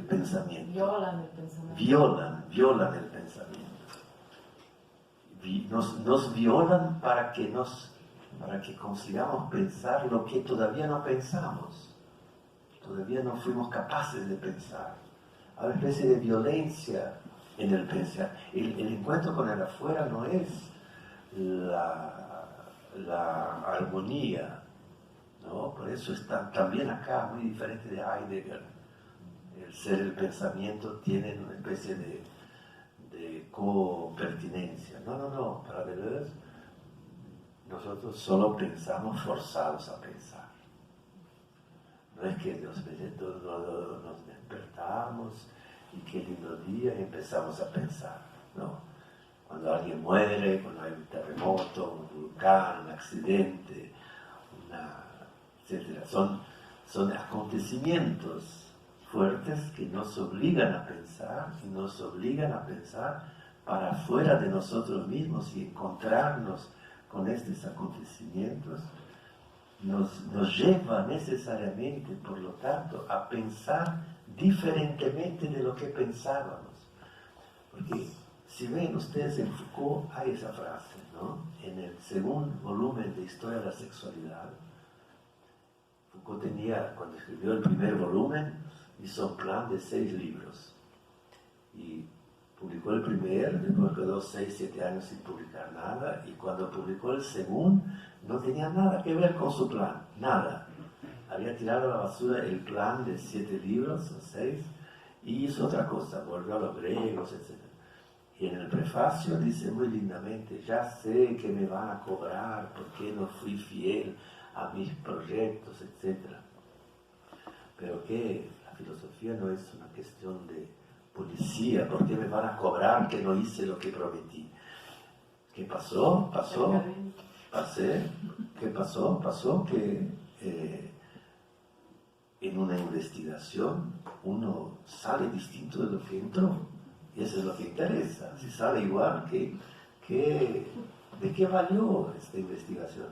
pensamiento. Violan el pensamiento. Violan el pensamiento. Nos violan para que consigamos pensar lo que todavía no pensamos. Todavía no fuimos capaces de pensar. Hay una especie de violencia en el pensar. El encuentro con el afuera no es la armonía, ¿no? Por eso está también acá, muy diferente de Heidegger. El ser y el pensamiento tienen una especie de copertinencia. No, para Deleuze, nosotros solo pensamos forzados a pensar. No es que nos despertamos y qué lindo día y empezamos a pensar, no. Cuando alguien muere, cuando hay un terremoto, un volcán, un accidente, etc. Son acontecimientos fuertes que nos obligan a pensar y nos obligan a pensar para fuera de nosotros mismos y encontrarnos con estos acontecimientos nos lleva necesariamente, por lo tanto, a pensar diferentemente de lo que pensábamos. Porque si ven ustedes en Foucault hay esa frase, ¿no? En el segundo volumen de Historia de la Sexualidad, Foucault tenía, cuando escribió el primer volumen, hizo un plan de 6 libros. Y publicó el primer, después quedó 6, 7 años sin publicar nada, y cuando publicó el segundo, no tenía nada que ver con su plan, nada. Había tirado a la basura el plan de 7 libros, o 6, y hizo otra cosa, volvió a los griegos, etc. Y en el prefacio dice muy lindamente, ya sé que me van a cobrar porque no fui fiel a mis proyectos, etc. Pero que la filosofía no es una cuestión de policía, ¿por qué me van a cobrar que no hice lo que prometí? ¿Qué pasó? ¿Qué pasó? Que en una investigación uno sale distinto de lo que entró, y eso es lo que interesa. Si sale igual, ¿de qué valió esta investigación?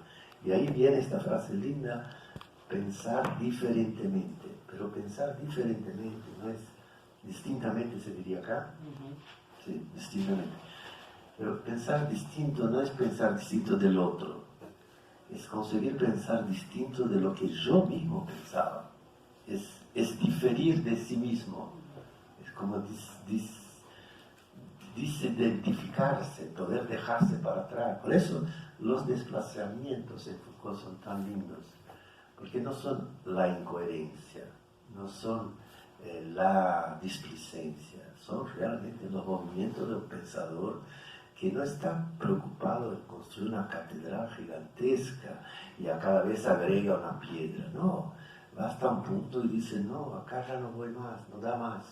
Y ahí viene esta frase linda, pensar diferentemente. Pero pensar diferentemente no es distintamente, se diría acá. Sí, distintamente. Pero pensar distinto no es pensar distinto del otro, es conseguir pensar distinto de lo que yo mismo pensaba. Es diferir de sí mismo. Es como disidentificarse, poder dejarse para atrás. Por eso los desplazamientos en Foucault son tan lindos, porque no son la incoherencia, no son la displicencia, son realmente los movimientos de un pensador que no está preocupado en construir una catedral gigantesca y a cada vez agrega una piedra, no, va hasta un punto y dice, no, acá ya no voy más, no da más,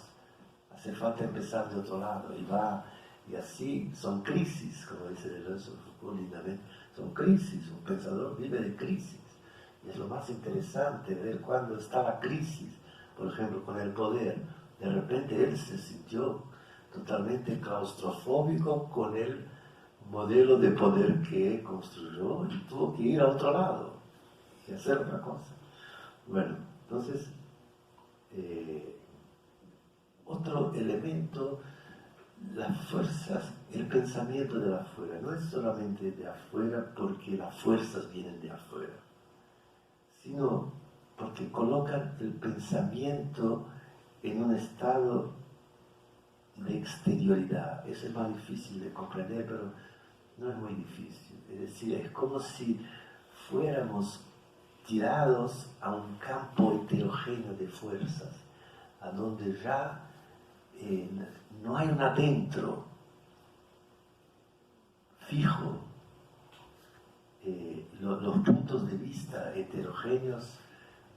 hace falta empezar de otro lado, y va, y así son crisis, como dice Deleuze Foucault lindamente, son crisis, un pensador vive de crisis, y es lo más interesante ver cuando está la crisis, por ejemplo, con el poder, de repente él se sintió totalmente claustrofóbico con el modelo de poder que construyó y tuvo que ir a otro lado y hacer otra cosa. Bueno, entonces, otro elemento, las fuerzas, el pensamiento de afuera, no es solamente de afuera porque las fuerzas vienen de afuera, sino porque colocan el pensamiento en un estado de exterioridad. Eso es más difícil de comprender, pero no es muy difícil. Es decir, es como si fuéramos tirados a un campo heterogéneo de fuerzas, a donde ya no hay un adentro fijo. Los puntos de vista heterogéneos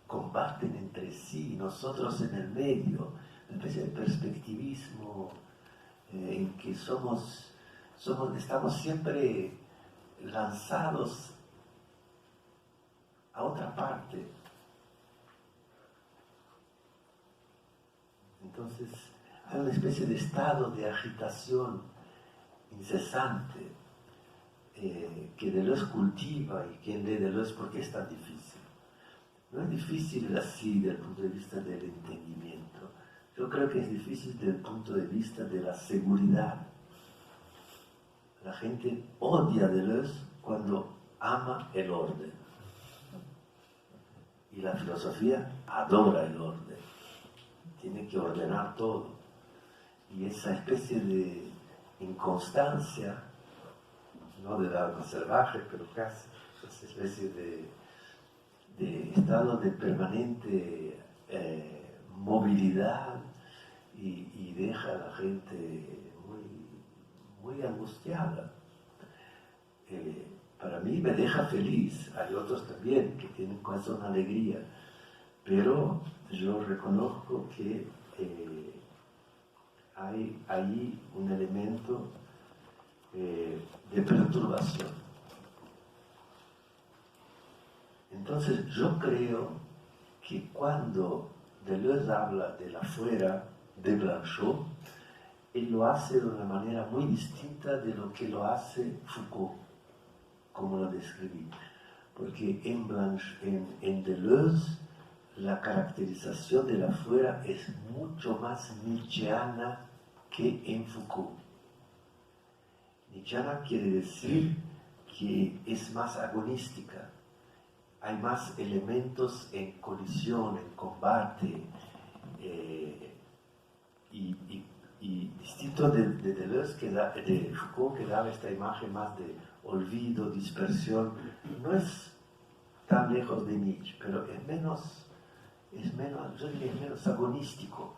combaten entre sí, nosotros en el medio, una especie de perspectivismo en que estamos siempre lanzados a otra parte. Entonces hay una especie de estado de agitación incesante que Deleuze cultiva, y quien lee Deleuze, ¿por qué es tan difícil? No es difícil así desde el punto de vista del entendimiento. Yo creo que es difícil desde el punto de vista de la seguridad. La gente odia a Deleuze cuando ama el orden. Y la filosofía adora el orden. Tiene que ordenar todo. Y esa especie de inconstancia, no de algo salvaje, pero casi, esa especie de estado de permanente movilidad y deja a la gente muy angustiada. Para mí me deja feliz, hay otros también que tienen con eso una alegría, pero yo reconozco que hay ahí un elemento de perturbación. Entonces yo creo que cuando Deleuze habla del afuera de Blanchot, él lo hace de una manera muy distinta de lo que lo hace Foucault, como lo describí. Porque en Deleuze la caracterización del afuera es mucho más nietzscheana que en Foucault. Nietzscheana quiere decir que es más agonística, hay más elementos en colisión, en combate, y distinto de Deleuze, de Foucault, que daba esta imagen más de olvido, dispersión, no es tan lejos de Nietzsche, pero es menos, yo diría, es menos agonístico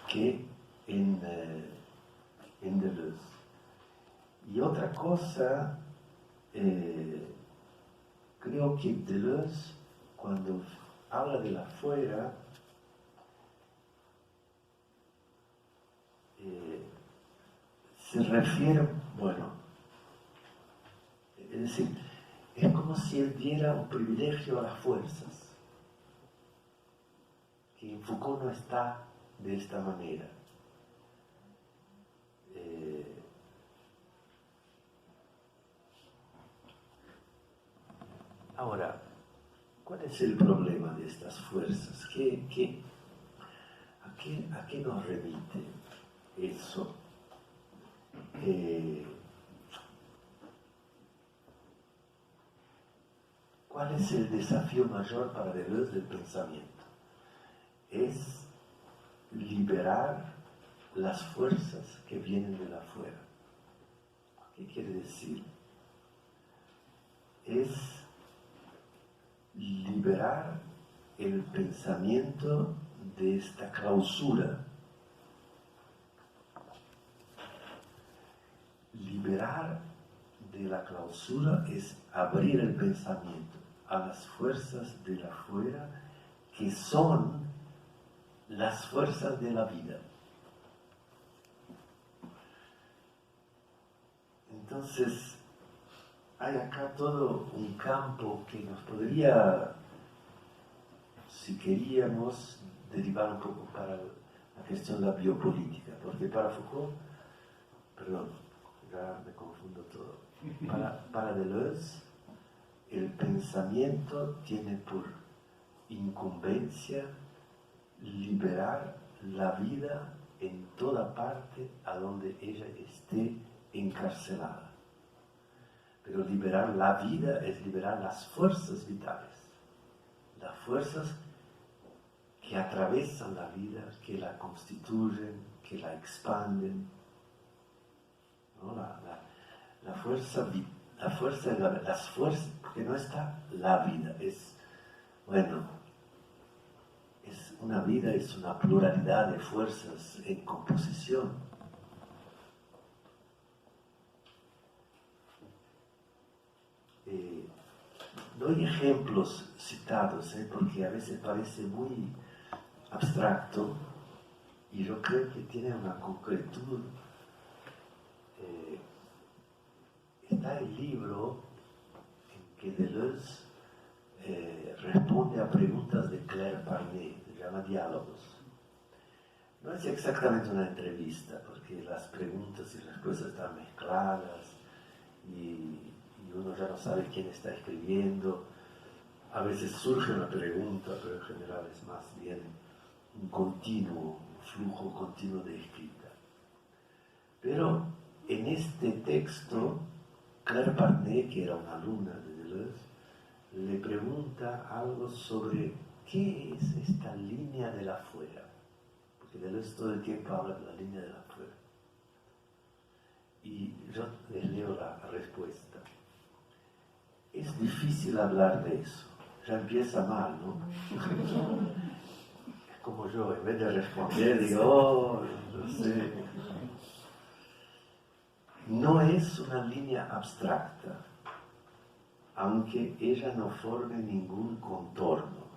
que en Deleuze. Y otra cosa, creo que Deleuze, cuando habla del afuera, se refiere, bueno, es decir, es como si él diera un privilegio a las fuerzas, que en Foucault no está de esta manera. Ahora, ¿cuál es el problema de estas fuerzas? ¿A qué nos remite eso? ¿Cuál es el desafío mayor para Deleuze del pensamiento? Es liberar las fuerzas que vienen de afuera. ¿Qué quiere decir? Es liberar el pensamiento de esta clausura. Liberar de la clausura es abrir el pensamiento a las fuerzas de afuera, que son las fuerzas de la vida. Entonces, hay acá todo un campo que nos podría, si queríamos, derivar un poco para la cuestión de la biopolítica, porque para Foucault, perdón, ya me confundo todo, para Deleuze, el pensamiento tiene por incumbencia liberar la vida en toda parte a donde ella esté encarcelada. Pero liberar la vida es liberar las fuerzas vitales, las fuerzas que atraviesan la vida, que la constituyen, que la expanden, ¿no? Las fuerzas, porque no está la vida, es una vida, es una pluralidad de fuerzas en composición. Doy ejemplos citados, porque a veces parece muy abstracto y yo creo que tiene una concretud. Está el libro en que Deleuze responde a preguntas de Claire Parnet, se llama Diálogos. No es exactamente una entrevista, porque las preguntas y respuestas están mezcladas y uno ya no sabe quién está escribiendo. A veces surge una pregunta, pero en general es más bien un continuo, un flujo continuo de escrita. Pero en este texto, Claire Parnay, que era una alumna de Deleuze, le pregunta algo sobre qué es esta línea de la fuera. Porque Deleuze todo el tiempo habla de la línea de la fuera. Y yo les leo la respuesta. Es difícil hablar de eso. Ya empieza mal, ¿no? Es como yo, en vez de responder, digo, oh, no sé. No es una línea abstracta, aunque ella no forme ningún contorno.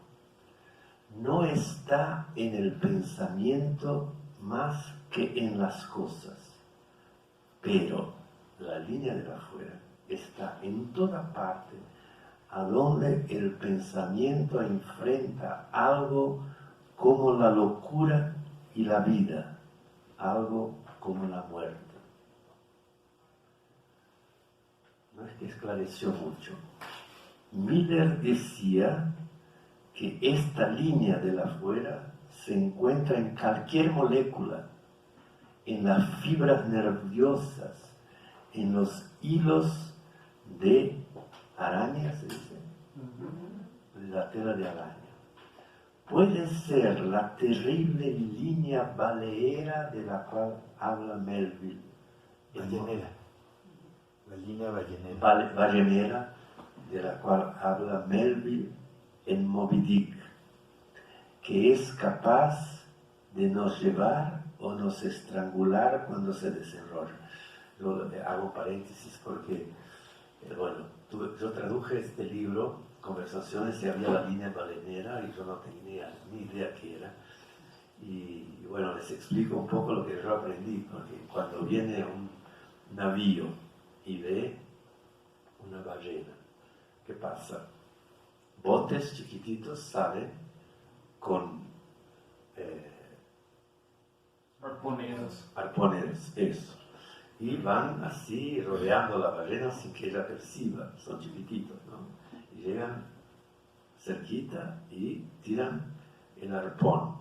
No está en el pensamiento más que en las cosas, pero la línea de la fuera está en toda parte a donde el pensamiento enfrenta algo como la locura y la vida, algo como la muerte. No es que esclareció mucho. Miller decía que esta línea de la fuera se encuentra en cualquier molécula, en las fibras nerviosas, en los hilos de araña, se dice, de la tela de araña. Puede ser la terrible línea baleera de la cual habla Melville. Ballenera. La línea ballenera. Ballenera, de la cual habla Melville en Moby Dick, que es capaz de nos llevar o nos estrangular cuando se desenrolla. Yo hago paréntesis porque, bueno, yo traduje este libro, Conversaciones, y había la línea balenera y yo no tenía ni idea qué era. Y bueno, les explico un poco lo que yo aprendí, porque cuando viene un navío y ve una ballena, ¿qué pasa? Botes chiquititos salen con arponeros, eso. Y van así rodeando la ballena sin que ella perciba, son chiquititos, ¿no? Y llegan cerquita y tiran el arpón.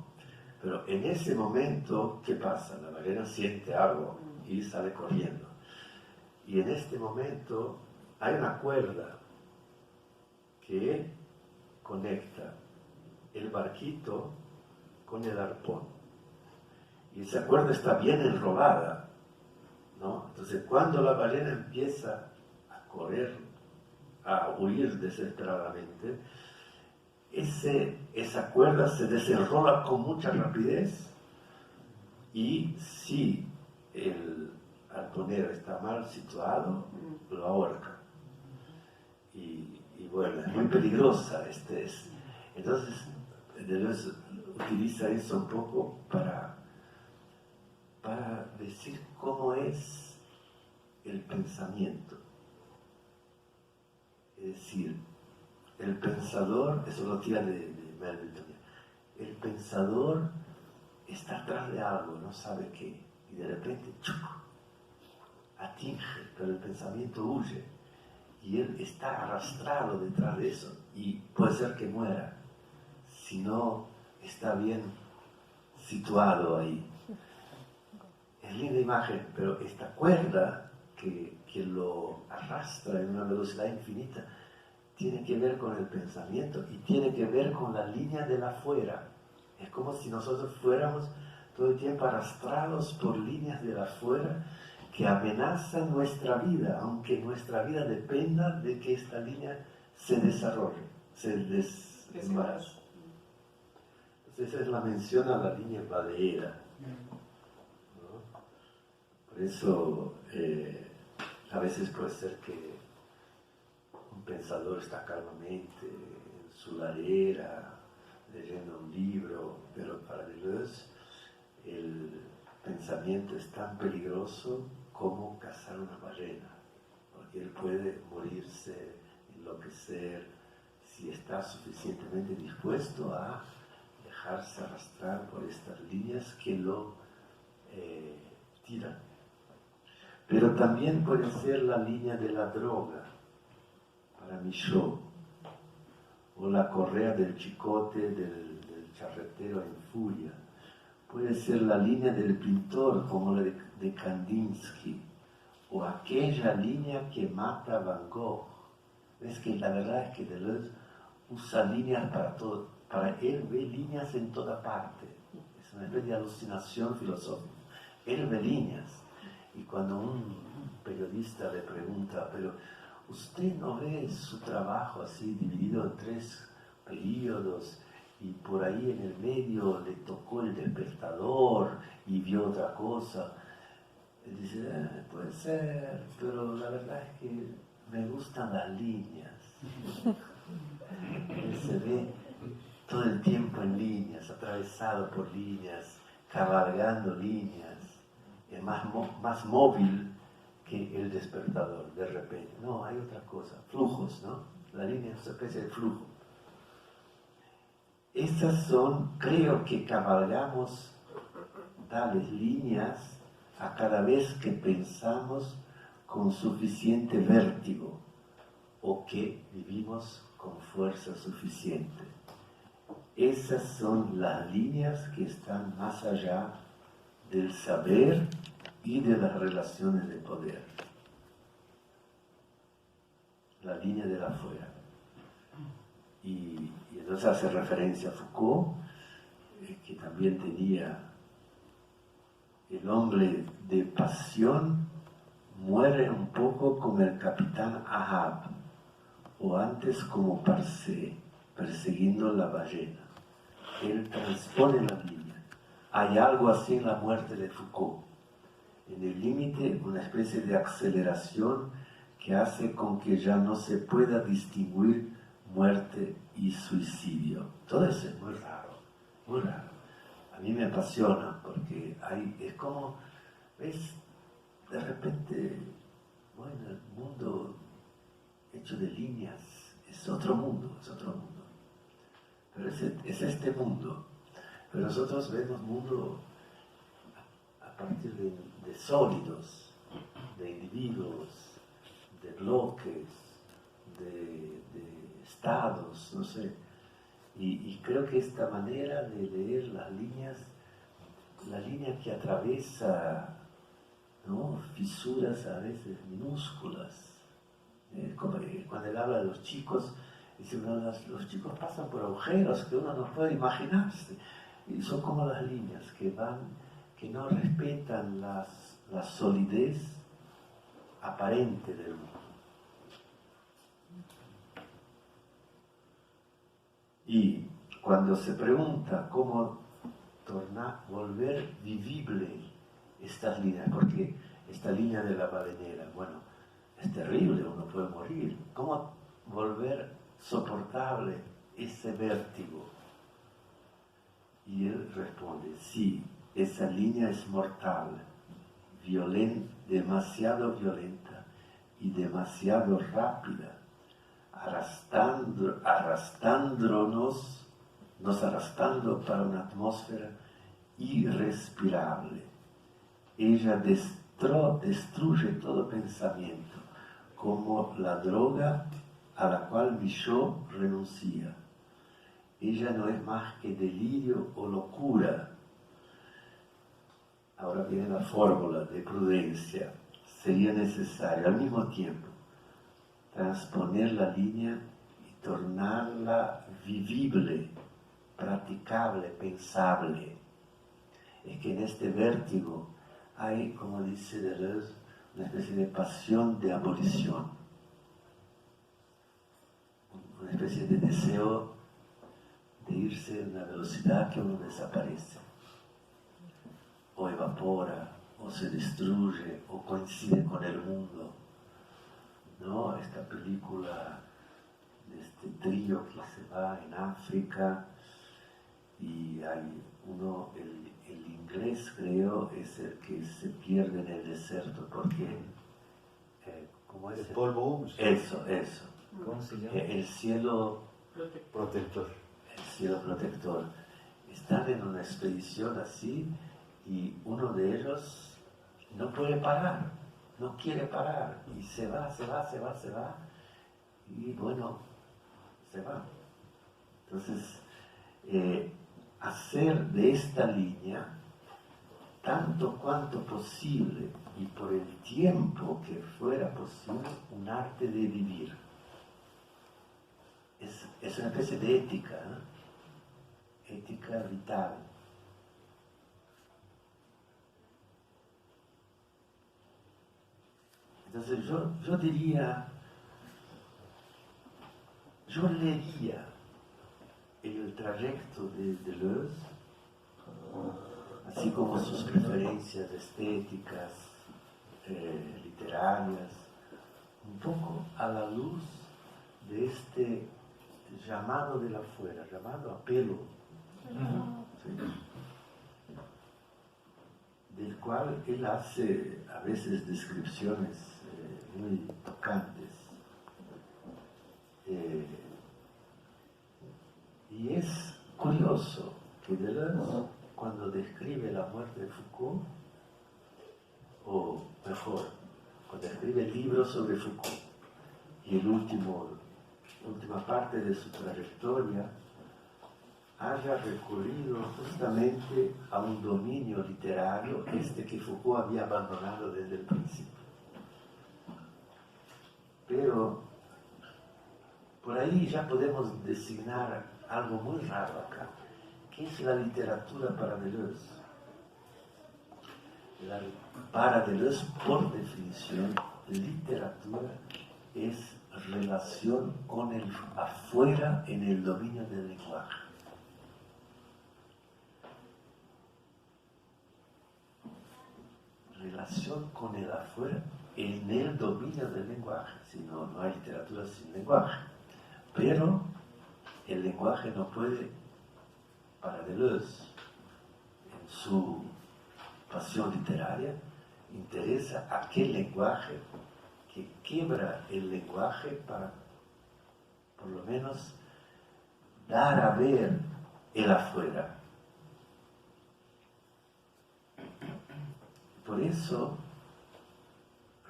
Pero en ese momento, ¿qué pasa? La ballena siente algo y sale corriendo. Y en este momento hay una cuerda que conecta el barquito con el arpón. Y esa cuerda está bien enrolada, ¿no? Entonces, cuando la ballena empieza a correr, a huir desesperadamente, esa cuerda se desenrola con mucha rapidez y si el arponero está mal situado, lo ahorca. Y bueno, es muy peligrosa. Entonces, Deleuze utiliza eso un poco para decir cómo es el pensamiento. Es decir, el pensador, eso lo tira de Melville también, el pensador está atrás de algo, no sabe qué, y de repente, ¡chuc!, atinge, pero el pensamiento huye, y él está arrastrado detrás de eso, y puede ser que muera, si no está bien situado ahí. Es linda imagen, pero esta cuerda que lo arrastra en una velocidad infinita tiene que ver con el pensamiento y tiene que ver con la línea de la fuera. Es como si nosotros fuéramos todo el tiempo arrastrados por líneas de la fuera que amenazan nuestra vida, aunque nuestra vida dependa de que esta línea se desarrolle, se desembarace. Entonces esa es la mención a la línea baleera. Por eso a veces puede ser que un pensador está calmamente en su ladera leyendo un libro, pero para Deleuze el pensamiento es tan peligroso como cazar una ballena, porque él puede morirse, enloquecer, si está suficientemente dispuesto a dejarse arrastrar por estas líneas que lo tiran. Pero también puede ser la línea de la droga, para Michaud, o la correa del chicote del charretero en furia, puede ser la línea del pintor como la de Kandinsky, o aquella línea que mata a Van Gogh. Es que la verdad es que Deleuze usa líneas para todo, para él ve líneas en toda parte, es una especie de alucinación filosófica, él ve líneas, y cuando un periodista le pregunta, pero ¿usted no ve su trabajo así dividido en 3 períodos y por ahí en el medio le tocó el despertador y vio otra cosa? Él dice, puede ser, pero la verdad es que me gustan las líneas. Él se ve todo el tiempo en líneas, atravesado por líneas, cabalgando líneas, es más móvil que el despertador de repente. No, hay otra cosa, flujos, ¿no? La línea es una especie de flujo. Estas son, creo que cabalgamos tales líneas a cada vez que pensamos con suficiente vértigo o que vivimos con fuerza suficiente. Esas son las líneas que están más allá del saber y de las relaciones de poder. La línea de la afuera. Y entonces hace referencia a Foucault, que también tenía el hombre de pasión muere un poco como el capitán Ahab, o antes como Parcé, persiguiendo la ballena. Él transpone la línea. Hay algo así en la muerte de Foucault. En el límite, una especie de aceleración que hace con que ya no se pueda distinguir muerte y suicidio. Todo eso es muy raro, muy raro. A mí me apasiona porque es como, ves, de repente, bueno, el mundo hecho de líneas es otro mundo, es otro mundo. Pero es este mundo. Pero nosotros vemos mundo a partir de sólidos, de individuos, de bloques, de estados, no sé. Y creo que esta manera de leer las líneas, la línea que atraviesa, ¿no?, fisuras a veces minúsculas. Cuando él habla de los chicos, dice, los chicos pasan por agujeros que uno no puede imaginarse. Y son como las líneas que no respetan la solidez aparente del mundo. Y cuando se pregunta cómo volver vivible estas líneas, porque esta línea de la ballenera, bueno, es terrible, uno puede morir. ¿Cómo volver soportable ese vértigo? Y él responde, sí, esa línea es mortal, demasiado violenta y demasiado rápida, arrastrando para una atmósfera irrespirable. Ella destruye todo pensamiento, como la droga a la cual Michaud renuncia. Ella no es más que delirio o locura. Ahora viene la fórmula de prudencia. Sería necesario al mismo tiempo transponer la línea y tornarla vivible, practicable, pensable. Es que en este vértigo hay, como dice Deleuze, una especie de pasión de abolición, una especie de deseo de irse a una velocidad que uno desaparece, o evapora, o se destruye, o coincide con el mundo. ¿No? Esta película de este trío que se va en África y hay uno, el inglés creo, es el que se pierde en el desierto porque, ¿cómo es? Paul Bowles. Eso. ¿Cómo se llama? El cielo protector. El cielo protector. Están en una expedición así y uno de ellos no puede parar. No quiere parar y se va y bueno, se va. Entonces, hacer de esta línea tanto cuanto posible y por el tiempo que fuera posible, un arte de vivir. Es una especie de ética, ¿eh? Ética vital. Entonces yo diría, yo leería el trayecto de Deleuze, así como sus preferencias estéticas, literarias, un poco a la luz de este llamado de la fuera, llamado apelo, ¿sí? Del cual él hace a veces descripciones muy tocantes. Y es curioso que Deleuze, cuando describe la muerte de Foucault, o mejor, cuando escribe el libro sobre Foucault y la última parte de su trayectoria, haya recurrido justamente a un dominio literario que Foucault había abandonado desde el principio. Pero por ahí ya podemos designar algo muy raro acá. ¿Qué es la literatura para Deleuze? Para Deleuze, por definición, literatura es relación con el afuera en el dominio del lenguaje. Relación con el afuera en el dominio del lenguaje. Si no, no hay literatura sin lenguaje. Pero el lenguaje no puede, para Deleuze, en su pasión literaria, interesa aquel lenguaje que quiebra el lenguaje para, por lo menos, dar a ver el afuera. Por eso,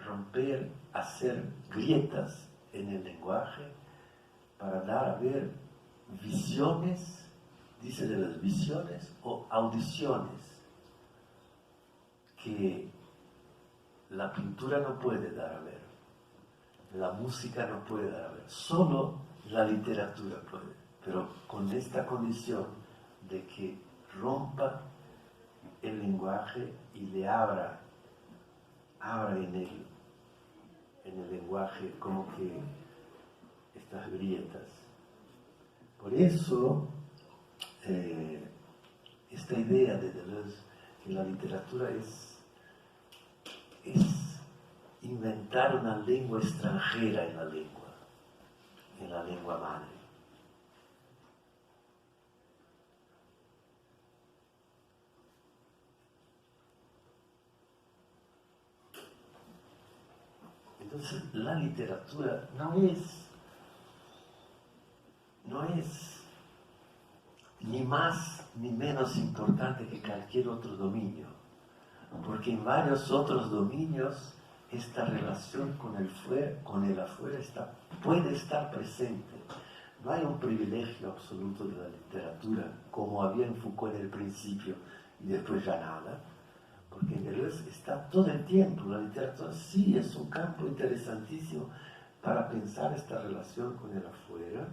romper, hacer grietas en el lenguaje para dar a ver visiones, dice de las visiones o audiciones, que la pintura no puede dar a ver, la música no puede dar a ver, solo la literatura puede, pero con esta condición de que rompa el lenguaje y le abra en el lenguaje como que estas grietas. Por eso, esta idea de Deleuze, que la literatura es inventar una lengua extranjera en la lengua madre. Entonces, la literatura no es ni más ni menos importante que cualquier otro dominio, porque en varios otros dominios esta relación con el afuera puede estar presente. No hay un privilegio absoluto de la literatura, como había en Foucault en el principio y después ya nada, porque en Deleuze está todo el tiempo. La literatura sí es un campo interesantísimo para pensar esta relación con el afuera,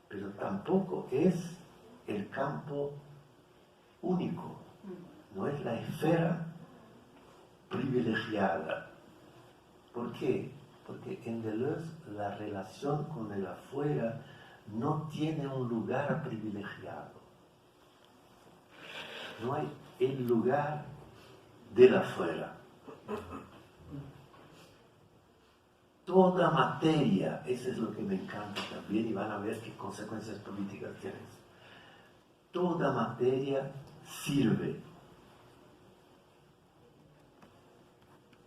pero tampoco es el campo único, no es la esfera privilegiada. ¿Por qué? Porque en Deleuze la relación con el afuera no tiene un lugar privilegiado. No hay el lugar del afuera. Toda materia, eso es lo que me encanta también, y van a ver qué consecuencias políticas tiene eso. Toda materia sirve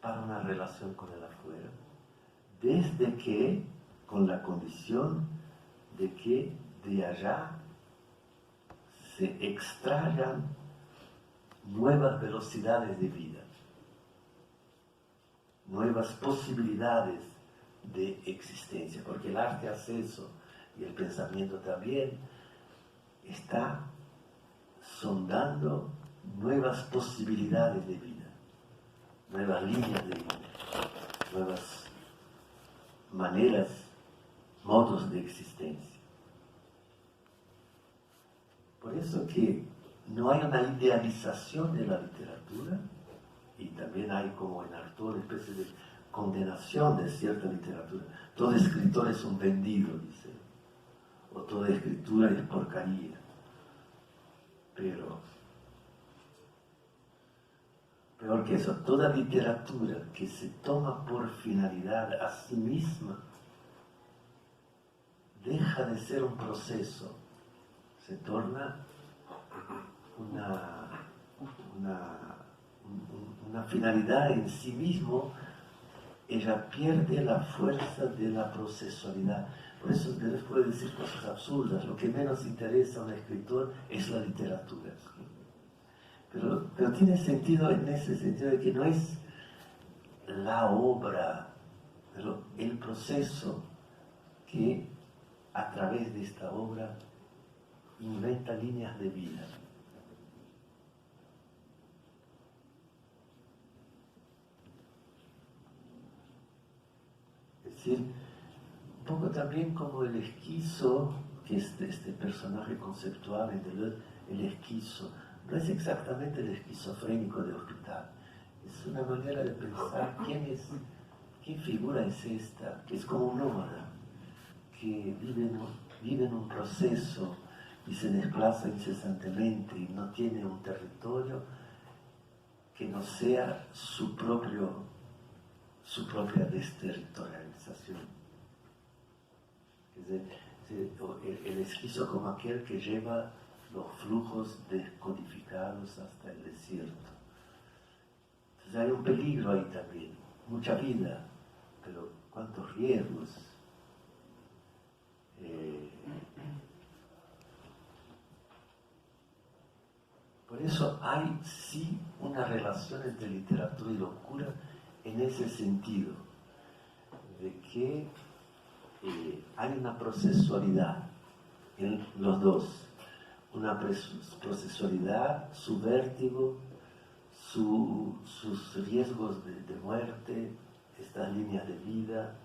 para una relación con el afuera, desde que, con la condición de que de allá se extraigan nuevas velocidades de vida, nuevas posibilidades de existencia, porque el arte hace eso, y el pensamiento también está sondando nuevas posibilidades de vida, nuevas líneas de vida, nuevas maneras, modos de existencia. Por eso que no hay una idealización de la literatura, y también hay, como en Artaud, una especie de condenación de cierta literatura. Todo escritor es un vendido, dice, o toda escritura es porcaría. Pero, peor que eso, toda literatura que se toma por finalidad a sí misma deja de ser un proceso, se torna una finalidad en sí mismo. Ella pierde la fuerza de la procesualidad. Por eso Deleuze puede decir cosas absurdas. Lo que menos interesa a un escritor es la literatura. Pero tiene sentido en ese sentido de que no es la obra, pero el proceso que a través de esta obra inventa líneas de vida. Es decir, un poco también como el esquizo, que es este personaje conceptual en Deleuze, el esquizo, no es exactamente el esquizofrénico de hospital, es una manera de pensar qué figura es esta, que es como un nómada, que vive en un proceso y se desplaza incesantemente y no tiene un territorio que no sea su propia desterritorialización. El esquizo como aquel que lleva los flujos descodificados hasta el desierto. Entonces hay un peligro ahí también, mucha vida, pero cuántos riesgos. Por eso hay sí una relación entre literatura y locura en ese sentido, de que hay una procesualidad en los dos, una procesualidad, su vértigo, sus riesgos de muerte, estas líneas de vida,